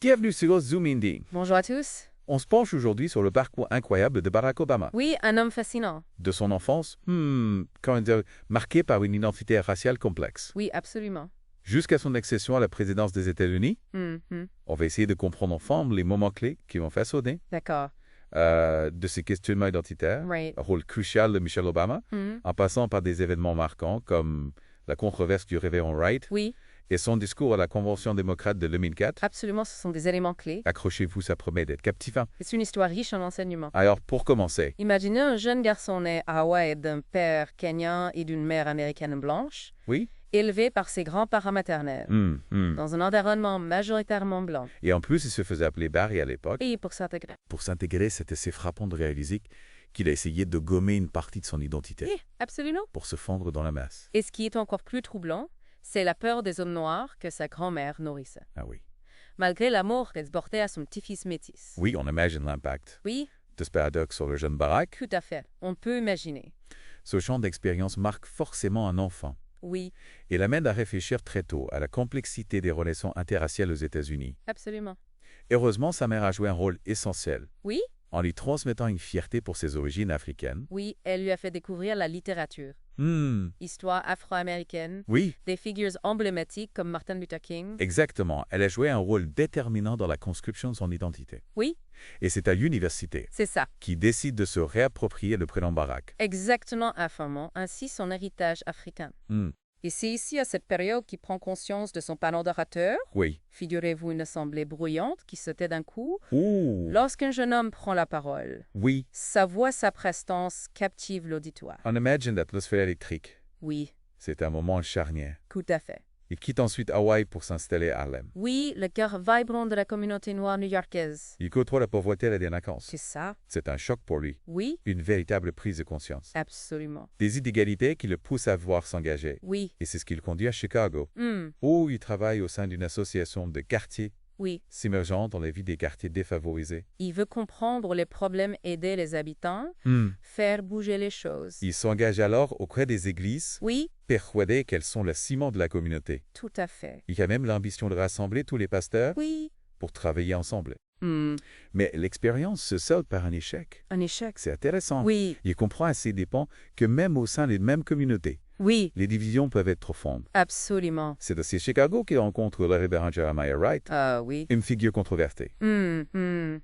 Bienvenue sur Zoom Indie. Bonjour à tous. On se penche aujourd'hui sur le parcours incroyable de Barack Obama. Oui, un homme fascinant. De son enfance, comment dire, marquée par une identité raciale complexe. Oui, absolument. Jusqu'à son accession à la présidence des États-Unis, on va essayer de comprendre ensemble les moments clés qui vont façonner D'accord. de ses questionnements identitaires, Right. le rôle crucial de Michelle Obama, en passant par des événements marquants comme la controverse du révérend Wright Oui, et son discours à la Convention démocrate de 2004. absolument, ce sont des éléments clés. Accrochez-vous, ça promet d'être captivant. C'est une histoire riche en enseignements. Alors, pour commencer, Imaginez un jeune garçon né à Hawaï d'un père kenyan et d'une mère américaine blanche, oui? élevé par ses grands-parents maternels, dans un environnement majoritairement blanc. Et en plus, il se faisait appeler Barry à l'époque. Et pour s'intégrer. Pour s'intégrer, c'était assez frappant de réaliser qu'il a essayé de gommer une partie de son identité Oui, absolument. pour se fondre dans la masse. Et ce qui est encore plus troublant, c'est la peur des hommes noirs que sa grand-mère nourrissait, Ah oui. malgré l'amour qu'elle portait à son petit-fils métis. Oui, on imagine l'impact Oui, de ce paradoxe sur le jeune Barack. tout à fait. On peut imaginer. Ce champ d'expérience marque forcément un enfant Oui, et l'amène à réfléchir très tôt à la complexité des relations interraciales aux États-Unis. absolument. Heureusement, sa mère a joué un rôle essentiel Oui, en lui transmettant une fierté pour ses origines africaines. oui, elle lui a fait découvrir la littérature, histoire afro-américaine, Oui, des figures emblématiques comme Martin Luther King. exactement. Elle a joué un rôle déterminant dans la construction de son identité. Oui, Et c'est à l'université c'est ça. qui décide de se réapproprier le prénom Barack. Exactement affirmant ainsi son héritage africain. Et c'est ici à cette période qu'il prend conscience de son talent d'orateur. Oui. Figurez-vous une assemblée bruyante qui se tait d'un coup. Ouh. Lorsqu'un jeune homme prend la parole, Oui. sa voix, sa prestance captive l'auditoire. On imagine l'atmosphère électrique. Oui, C'est un moment charnière. tout à fait. Il quitte ensuite Hawaï pour s'installer à Harlem. Oui, le cœur vibrant de la communauté noire new-yorkaise. Il côtoie la pauvreté et la délinquance. C'est ça. C'est un choc pour lui. Oui, Une véritable prise de conscience. absolument. Des inégalités qui le poussent à vouloir s'engager. Oui. Et c'est ce qui le conduit à Chicago, Hmm. où il travaille au sein d'une association de quartiers Oui. s'immergeant dans la vie des quartiers défavorisés. Il veut comprendre les problèmes, aider les habitants, faire bouger les choses. Il s'engage alors auprès des églises, Oui, persuadé qu'elles sont le ciment de la communauté. tout à fait. Il a même l'ambition de rassembler tous les pasteurs Oui. pour travailler ensemble. Hmm. Mais l'expérience se solde par un échec. Un échec. C'est intéressant. Oui. Il comprend à ses dépens que même au sein des mêmes communautés, Oui, les divisions peuvent être profondes. absolument. C'est aussi Chicago qu'il rencontre le révérend Jeremiah Wright, Ah oui. une figure controversée,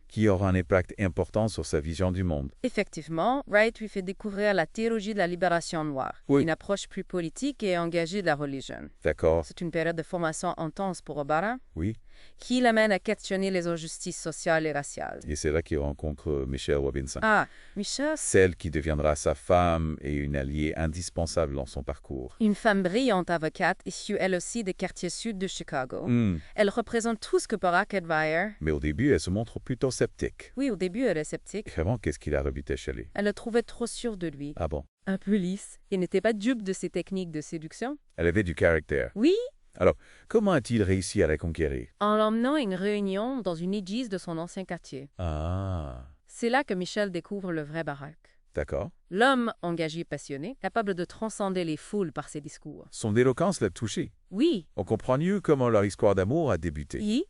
qui aura un impact important sur sa vision du monde. Effectivement, Wright lui fait découvrir la théologie de la libération noire, Oui. une approche plus politique et engagée de la religion. D'accord? C'est une période de formation intense pour Obama, Oui. qui l'amène à questionner les injustices sociales et raciales. Et c'est là qu'il rencontre Michelle Robinson, Ah, Michelle, celle qui deviendra sa femme et une alliée indispensable dans son parcours. une femme brillante avocate issue elle aussi des quartiers sud de Chicago. Elle représente tout ce que Barack admire. Mais au début, elle se montre plutôt sceptique. Oui, au début, elle est sceptique. Vraiment, qu'est-ce qu'il a rebuté chez lui? Elle le trouvait trop sûre de lui, Ah bon? un peu lisse, et n'était pas dupe de ses techniques de séduction. Elle avait du caractère. Oui, Alors, comment a-t-il réussi à la conquérir? en l'emmenant à une réunion dans une église de son ancien quartier. Ah, C'est là que Michel découvre le vrai Barack. d'accord. L'homme engagé et passionné, capable de transcender les foules par ses discours. Son éloquence l'a touché. Oui, On comprend mieux comment leur histoire d'amour a débuté. oui,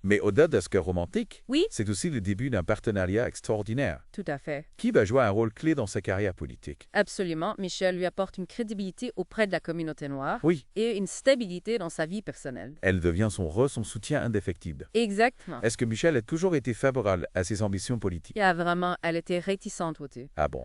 Mais au-delà de ce que romantique, oui, c'est aussi le début d'un partenariat extraordinaire tout à fait. qui va jouer un rôle clé dans sa carrière politique. Absolument, Michel lui apporte une crédibilité auprès de la communauté noire Oui, et une stabilité dans sa vie personnelle. elle devient son soutien indéfectible. Exactement. Est-ce que Michel a toujours été favorable à ses ambitions politiques? Elle était réticente au tout. Ah bon?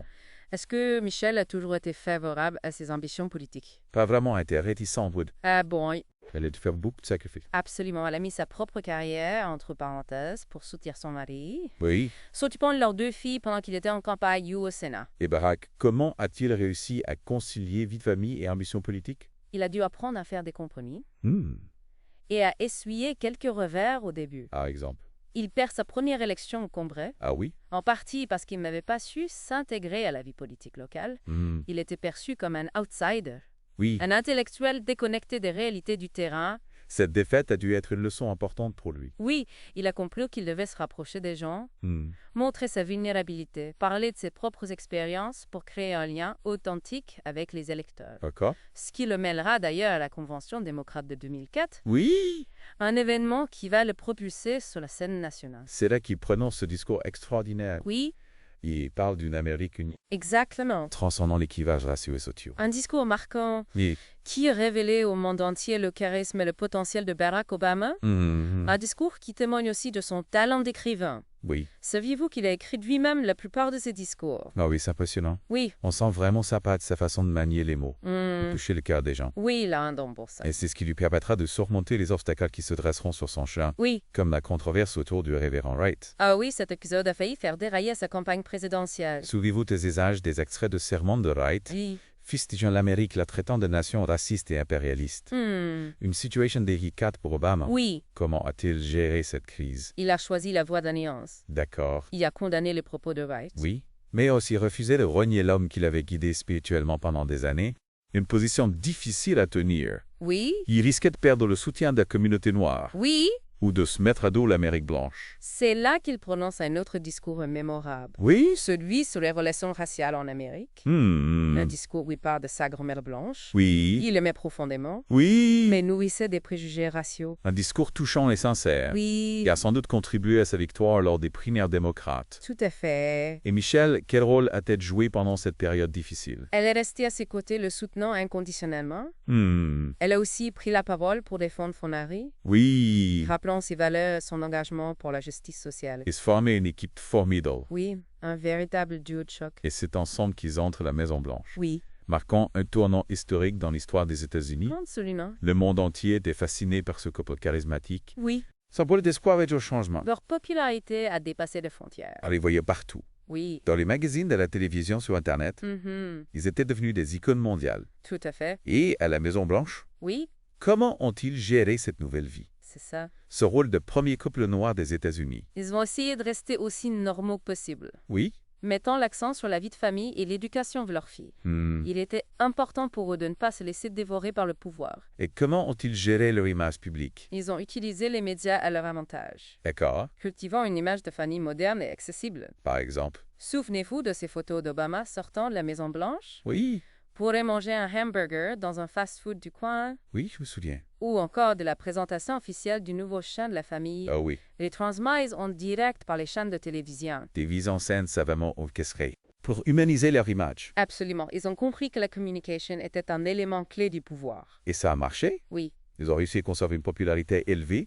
Est-ce que Michel a toujours été favorable à ses ambitions politiques? Pas vraiment, elle était réticente, Wood. Ah bon, Elle a dû faire beaucoup de sacrifices. absolument. Elle a mis sa propre carrière entre parenthèses pour soutenir son mari, Oui. s'occupant de leurs deux filles pendant qu'il était en campagne ou au Sénat. Et Barack, comment a-t-il réussi à concilier vie de famille et ambition politique? Il a dû apprendre à faire des compromis Hmm. et à essuyer quelques revers au début. Par exemple. Il perd sa première élection au Congrès, Ah oui? en partie parce qu'il n'avait pas su s'intégrer à la vie politique locale. Il était perçu comme un outsider, Oui. un intellectuel déconnecté des réalités du terrain. Cette défaite a dû être une leçon importante pour lui. Oui, il a compris qu'il devait se rapprocher des gens, montrer sa vulnérabilité, parler de ses propres expériences pour créer un lien authentique avec les électeurs. D'accord. Ce qui le mêlera d'ailleurs à la Convention démocrate de 2004. Oui! Un événement qui va le propulser sur la scène nationale. C'est là qu'il prononce ce discours extraordinaire. Oui. Il parle d'une Amérique unie. Exactement. Transcendant les clivages raciaux et sociaux. Un discours marquant Oui. qui a révélé au monde entier le charisme et le potentiel de Barack Obama. Un discours qui témoigne aussi de son talent d'écrivain. Oui. Saviez-vous qu'il a écrit lui-même la plupart de ses discours? Ah oui, c'est impressionnant. Oui. On sent vraiment sa patte, sa façon de manier les mots, de toucher le cœur des gens. Oui, il a un don pour ça. Et c'est ce qui lui permettra de surmonter les obstacles qui se dresseront sur son chemin, Oui. comme la controverse autour du révérend Wright. Ah oui, cet épisode a failli faire dérailler sa campagne présidentielle. Souvenez-vous des usages des extraits de sermon de Wright, Oui. fustigeant l'Amérique la traitant de nation raciste et impérialiste. Une situation délicate pour Obama. Oui. Comment a-t-il géré cette crise? Il a choisi la voie d'alliance. D'accord. Il a condamné les propos de Wright. Oui, mais a aussi refusé de renier l'homme qu'il avait guidé spirituellement pendant des années. Une position difficile à tenir. Oui. Il risquait de perdre le soutien de la communauté noire. Oui. Ou de se mettre à dos l'Amérique blanche. C'est là qu'il prononce un autre discours mémorable. Oui? Celui sur les relations raciales en Amérique. Un discours où il parle de sa grand-mère blanche. Oui. Il l'aimait profondément. Oui. Mais nourrissait des préjugés raciaux. Un discours touchant et sincère. Oui. Qui a sans doute contribué à sa victoire lors des primaires démocrates. Tout à fait. Et Michelle, quel rôle a-t-elle joué pendant cette période difficile? Elle est restée à ses côtés, le soutenant inconditionnellement. Elle a aussi pris la parole pour défendre Fonari. Oui. Rappelant ses valeurs et son engagement pour la justice sociale. Ils se formaient une équipe formidable. Oui, un véritable duo de choc. Et c'est ensemble qu'ils entrent à la Maison-Blanche. Oui. Marquant un tournant historique dans l'histoire des États-Unis. Absolument. Le monde entier était fasciné par ce couple charismatique. Oui. Symbole d'espoir et de changement. Leur popularité a dépassé les frontières. On les voyait partout. Oui. Dans les magazines, de la télévision, sur Internet. Ils étaient devenus des icônes mondiales. Tout à fait. Et à la Maison-Blanche, oui. Comment ont-ils géré cette nouvelle vie? C'est ça. Ce rôle de premier couple noir des États-Unis. Ils ont essayé de rester aussi normaux que possible. Oui. Mettant l'accent sur la vie de famille et l'éducation de leurs filles. Il était important pour eux de ne pas se laisser dévorer par le pouvoir. Et comment ont-ils géré leur image publique? Ils ont utilisé les médias à leur avantage. D'accord. Cultivant une image de famille moderne et accessible. Par exemple? Souvenez-vous de ces photos d'Obama sortant de la Maison-Blanche? Oui. Pourrait manger un hamburger dans un fast-food du coin. Oui, je me souviens. Ou encore de la présentation officielle du nouveau chien de la famille. Ah oui. Les transmises en direct par les chaînes de télévision. Des mises en scène savamment orchestrées pour humaniser leur image. Absolument. Ils ont compris que la communication était un élément clé du pouvoir. Et ça a marché? Oui. Ils ont réussi à conserver une popularité élevée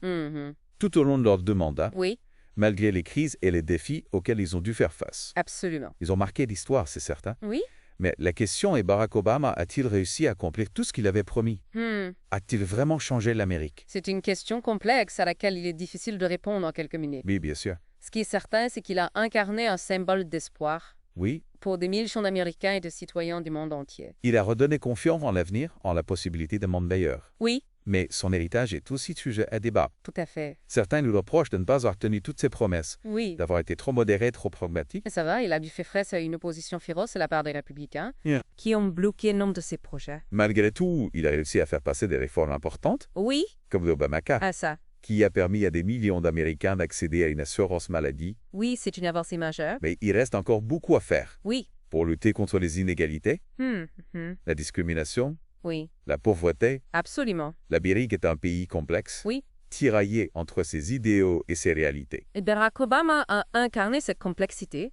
tout au long de leur deux mandats. Oui. Malgré les crises et les défis auxquels ils ont dû faire face. Absolument. Ils ont marqué l'histoire, c'est certain. Oui. Mais la question est, Barack Obama a-t-il réussi à accomplir tout ce qu'il avait promis? A-t-il vraiment changé l'Amérique? C'est une question complexe à laquelle il est difficile de répondre en quelques minutes. Oui, bien sûr. Ce qui est certain, c'est qu'il a incarné un symbole d'espoir. Oui. Pour des millions d'Américains et de citoyens du monde entier. Il a redonné confiance en l'avenir, en la possibilité d'un monde meilleur. Oui. Mais son héritage est aussi sujet à débat. Tout à fait. Certains nous reprochent de ne pas avoir tenu toutes ses promesses. Oui. D'avoir été trop modéré, trop pragmatique. Mais ça va, il a dû faire face à une opposition féroce de la part des républicains, Yeah. qui ont bloqué nombre de ses projets. Malgré tout, il a réussi à faire passer des réformes importantes, Oui. comme l'Obamacare, Ah ça. qui a permis à des millions d'Américains d'accéder à une assurance maladie. Oui, c'est une avancée majeure. Mais il reste encore beaucoup à faire. Oui. Pour lutter contre les inégalités, la discrimination, oui. la pauvreté. Absolument. L'Amérique est un pays complexe, oui. tiraillé entre ses idéaux et ses réalités. Et Barack Obama a incarné cette complexité,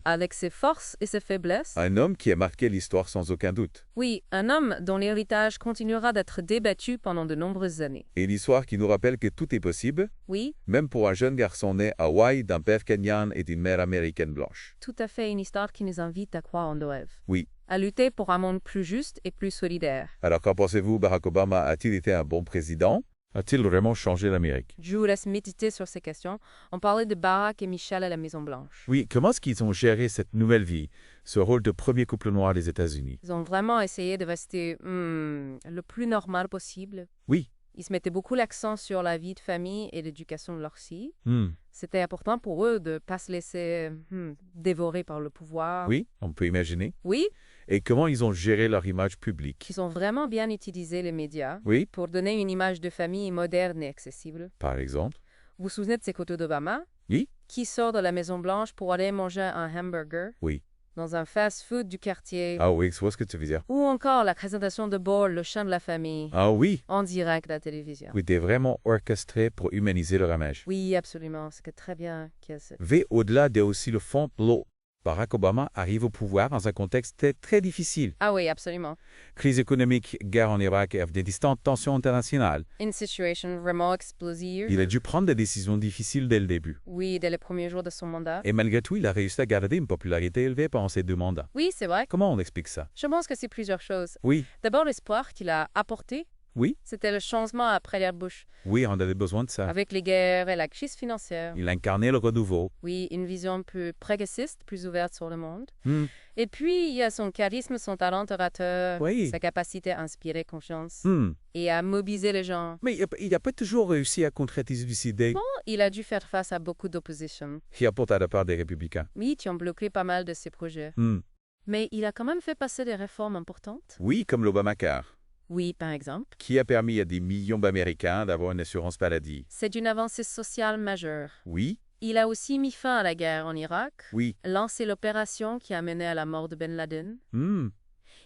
avec ses forces et ses faiblesses. Un homme qui a marqué l'histoire sans aucun doute. Oui, un homme dont l'héritage continuera d'être débattu pendant de nombreuses années. Et l'histoire qui nous rappelle que tout est possible, oui. Même pour un jeune garçon né à Hawaï d'un père kenyan et d'une mère américaine blanche. Tout à fait une histoire qui nous invite à croire en nos rêves. Oui. À lutter pour un monde plus juste et plus solidaire. Alors qu'en pensez-vous, Barack Obama a-t-il été un bon président? A-t-il vraiment changé l'Amérique? Je vous laisse méditer sur ces questions. On parlait de Barack et Michelle à la Maison-Blanche. Oui, comment est-ce qu'ils ont géré cette nouvelle vie, ce rôle de premier couple noir des États-Unis? Ils ont vraiment essayé de rester le plus normal possible. Oui. Ils se mettaient beaucoup l'accent sur la vie de famille et l'éducation de leurs filles. C'était important pour eux de ne pas se laisser dévorer par le pouvoir. Oui, on peut imaginer. Oui. Et comment ils ont géré leur image publique. Ils ont vraiment bien utilisé les médias Oui, pour donner une image de famille moderne et accessible. par exemple. Vous vous souvenez de ces photos d'Obama Oui, qui sort de la Maison-Blanche pour aller manger un hamburger oui. dans un fast-food du quartier. Ah oui, je vois ce que tu veux dire. Ou encore la présentation de Ball, le chien de la famille, Ah oui, en direct à la télévision. oui, t'es vraiment orchestré pour humaniser leur image. Oui, absolument. C'est très bien qu'il y a cette... V au-delà de aussi le fond de l'eau. Barack Obama arrive au pouvoir dans un contexte très difficile. Ah oui, absolument. Crise économique, guerre en Irak et Afghanistan, tensions internationales. Une situation vraiment explosive. Il a dû prendre des décisions difficiles dès le début. Oui, dès les premiers jours de son mandat. Et malgré tout, il a réussi à garder une popularité élevée pendant ses 2 mandats. Oui, c'est vrai. Comment on explique ça? Je pense que c'est plusieurs choses. Oui, D'abord, l'espoir qu'il a apporté. oui, C'était le changement après l'ère Bush, oui, on avait besoin de ça. avec les guerres et la crise financière. Il incarnait le renouveau. Oui, une vision plus progressiste, plus ouverte sur le monde. Hmm, Et puis, il y a son charisme, son talent orateur, Oui. sa capacité à inspirer confiance hmm. et à mobiliser les gens. Mais il n'a pas toujours réussi à concrétiser ses idées. Bon, il a dû faire face à beaucoup d'opposition. Qui apporte à la part des républicains. Oui, qui ont bloqué pas mal de ses projets. Hmm. Mais il a quand même fait passer des réformes importantes. Oui, comme l'Obamacare, Oui, par exemple. qui a permis à des millions d'Américains d'avoir une assurance maladie. C'est une avancée sociale majeure. Oui, Il a aussi mis fin à la guerre en Irak, oui. lancé l'opération qui a mené à la mort de Ben Laden. Hmm.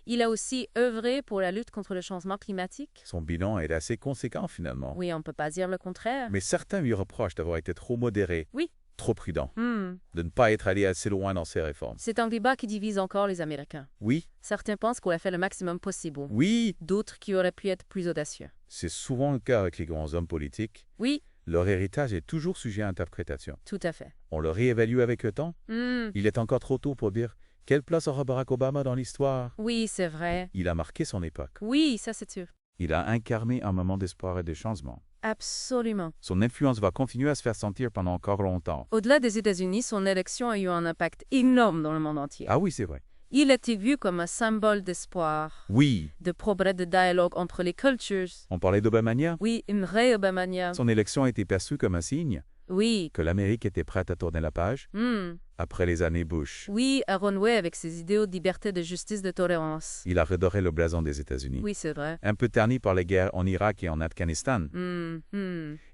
Il a aussi œuvré pour la lutte contre le changement climatique. Son bilan est assez conséquent finalement. Oui, on ne peut pas dire le contraire. Mais certains lui reprochent d'avoir été trop modéré, Oui. trop prudent, Hmm. de ne pas être allé assez loin dans ses réformes. C'est un débat qui divise encore les Américains. Oui, Certains pensent qu'on a fait le maximum possible. oui. D'autres qui auraient pu être plus audacieux. C'est souvent le cas avec les grands hommes politiques. Oui, Leur héritage est toujours sujet à interprétation. tout à fait. On le réévalue avec le temps. Hmm. Il est encore trop tôt pour dire quelle place aura Barack Obama dans l'histoire. Oui, c'est vrai. Il a marqué son époque. Oui, ça c'est sûr. Il a incarné un moment d'espoir et de changement. Absolument. Son influence va continuer à se faire sentir pendant encore longtemps. Au-delà des États-Unis, son élection a eu un impact énorme dans le monde entier. Ah oui, c'est vrai. Il a été vu comme un symbole d'espoir, Oui, de progrès, de dialogue entre les cultures. on parlait d'Obamania. Oui, une vraie Obamania. Son élection a été perçue comme un signe Oui. que l'Amérique était prête à tourner la page Hmm. après les années Bush. Oui, à renouer avec ses idéaux de liberté, de justice, de tolérance. Il a redoré le blason des États-Unis. Oui, c'est vrai. Un peu terni par les guerres en Irak et en Afghanistan.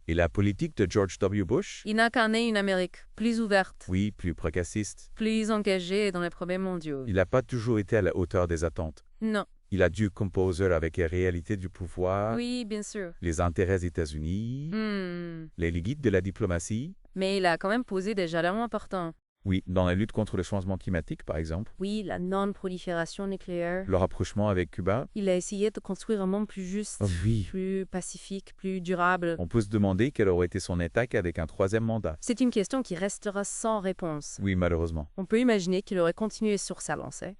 Et la politique de George W. Bush, Il a incarné une Amérique plus ouverte, oui, plus progressiste. plus engagée dans les problèmes mondiaux. Il n'a pas toujours été à la hauteur des attentes. Non. Il a dû composer avec les réalités du pouvoir, Oui, bien sûr. les intérêts des États-Unis, Hmm. les limites de la diplomatie. Mais il a quand même posé des jalons importants. Oui, dans la lutte contre le changement climatique, par exemple. Oui, la non-prolifération nucléaire. Le rapprochement avec Cuba. Il a essayé de construire un monde plus juste, Oui. plus pacifique, plus durable. On peut se demander quelle aurait été son attaque avec un 3e mandat. C'est une question qui restera sans réponse. Oui, malheureusement. On peut imaginer qu'il aurait continué sur sa lancée,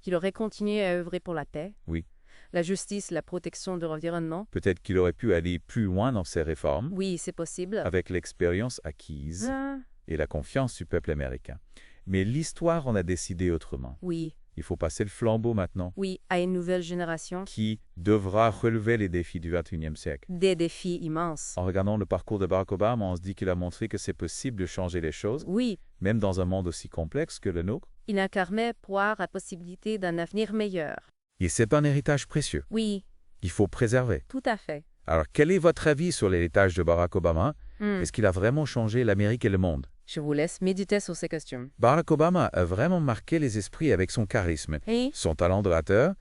qu'il aurait continué à œuvrer pour la paix, Oui. la justice, la protection de l'environnement. Peut-être qu'il aurait pu aller plus loin dans ses réformes, Oui, c'est possible. avec l'expérience acquise Ah, et la confiance du peuple américain. Mais l'histoire en a décidé autrement. oui, Il faut passer le flambeau maintenant, oui, à une nouvelle génération. qui devra relever les défis du XXIe siècle. Des défis immenses. En regardant le parcours de Barack Obama, on se dit qu'il a montré que c'est possible de changer les choses, Oui, même dans un monde aussi complexe que le nôtre. il incarnait pour la possibilité d'un avenir meilleur. Et c'est un héritage précieux. Oui, Il faut préserver. tout à fait. Alors, quel est votre avis sur l'héritage de Barack Obama? Hmm. Est-ce qu'il a vraiment changé l'Amérique et le monde? Je vous laisse méditer sur ces questions. Barack Obama a vraiment marqué les esprits avec son charisme, Et son talent d'orateur,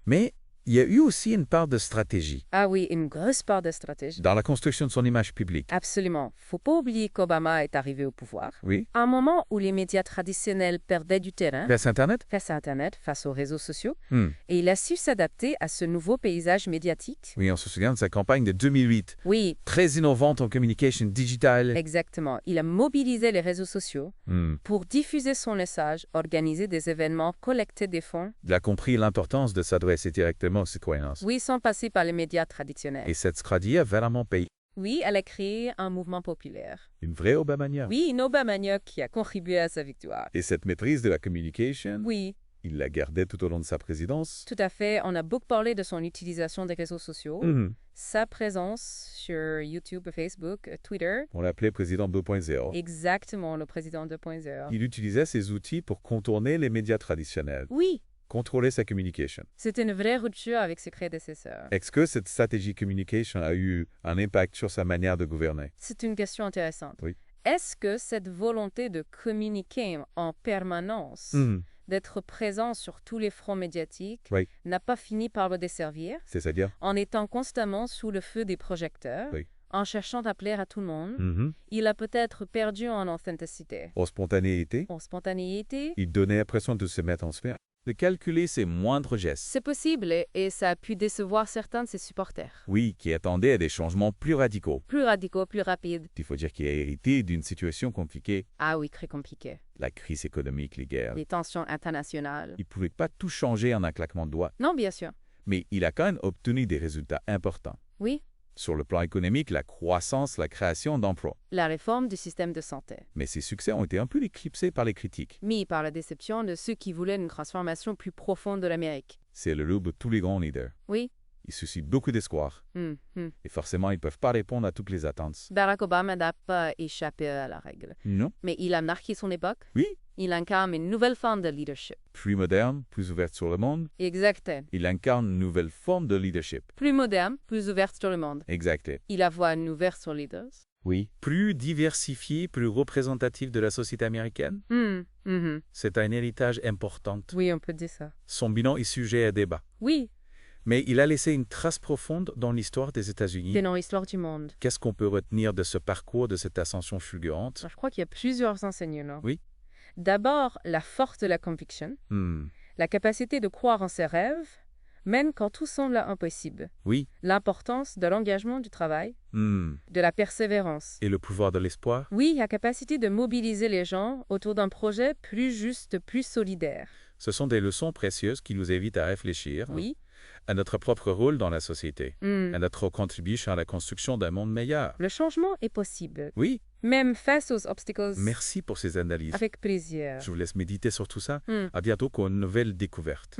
mais il y a eu aussi une part de stratégie Ah oui, une grosse part de stratégie. dans la construction de son image publique. Absolument. Faut pas oublier qu'Obama est arrivé au pouvoir Oui. à un moment où les médias traditionnels perdaient du terrain Face Internet? face à Internet, face aux réseaux sociaux, Hmm. et il a su s'adapter à ce nouveau paysage médiatique. Oui, on se souvient de sa campagne de 2008. Oui, Très innovante en communication digitale. exactement. Il a mobilisé les réseaux sociaux Hmm. pour diffuser son message, organiser des événements, collecter des fonds. Il a compris l'importance de s'adresser directement aux citoyens. Oui, sans passer par les médias traditionnels. Et cette stratégie a vraiment payé. Oui, elle a créé un mouvement populaire. Une vraie Obamania. Oui, une Obamania qui a contribué à sa victoire. Et cette maîtrise de la communication, Oui, il la gardait tout au long de sa présidence. tout à fait. On a beaucoup parlé de son utilisation des réseaux sociaux, Mhm. sa présence sur YouTube, Facebook, Twitter. On l'appelait président 2.0. Exactement, le président 2.0. Il utilisait ces outils pour contourner les médias traditionnels. Oui, Contrôler sa communication. C'était une vraie rupture avec ses prédécesseurs. Est-ce que cette stratégie communication a eu un impact sur sa manière de gouverner? C'est une question intéressante. Oui. Est-ce que cette volonté de communiquer en permanence, d'être présent sur tous les fronts médiatiques, n'a pas fini par le desservir? C'est-à-dire? En étant constamment sous le feu des projecteurs, en cherchant à plaire à tout le monde, il a peut-être perdu en authenticité. En spontanéité? En spontanéité? Il donnait l'impression de se mettre en sphère, de calculer ses moindres gestes. C'est possible et ça a pu décevoir certains de ses supporters. Oui, qui attendaient à des changements plus radicaux. Plus radicaux, plus rapides. Il faut dire qu'il a hérité d'une situation compliquée. Ah oui, très compliqué. La crise économique, les guerres. Les tensions internationales. Il ne pouvait pas tout changer en un claquement de doigts. Non, bien sûr. Mais il a quand même obtenu des résultats importants. Oui. Sur le plan économique, la croissance, la création d'emplois. La réforme du système de santé. Mais ces succès ont été un peu éclipsés par les critiques. Mis par la déception de ceux qui voulaient une transformation plus profonde de l'Amérique. C'est le lot de tous les grands leaders. Oui. Ils suscitent beaucoup d'espoir. Et forcément, ils ne peuvent pas répondre à toutes les attentes. Barack Obama n'a pas échappé à la règle. Non. Mais il a marqué son époque. Oui. Il incarne une nouvelle forme de leadership. Plus moderne, plus ouverte sur le monde. Exact. Il incarne une nouvelle forme de leadership. Plus moderne, plus ouverte sur le monde. Exact. Il a voix une ouverte sur leaders. Oui. Plus diversifié, plus représentatif de la société américaine. C'est un héritage important. Oui, on peut dire ça. Son bilan est sujet à débat. Oui. Mais il a laissé une trace profonde dans l'histoire des États-Unis. Et dans l'histoire du monde. Qu'est-ce qu'on peut retenir de ce parcours, de cette ascension fulgurante? Je crois qu'il y a plusieurs enseignements. Oui. D'abord, la force de la conviction. La capacité de croire en ses rêves, même quand tout semble impossible. Oui. L'importance de l'engagement du travail, de la persévérance. Et le pouvoir de l'espoir? Oui, la capacité de mobiliser les gens autour d'un projet plus juste, plus solidaire. Ce sont des leçons précieuses qui nous invitent à réfléchir à notre propre rôle dans la société, à notre contribution à la construction d'un monde meilleur. Le changement est possible. Oui. Même face aux obstacles. Merci pour ces analyses. Avec plaisir. Je vous laisse méditer sur tout ça. À bientôt pour une nouvelle découverte.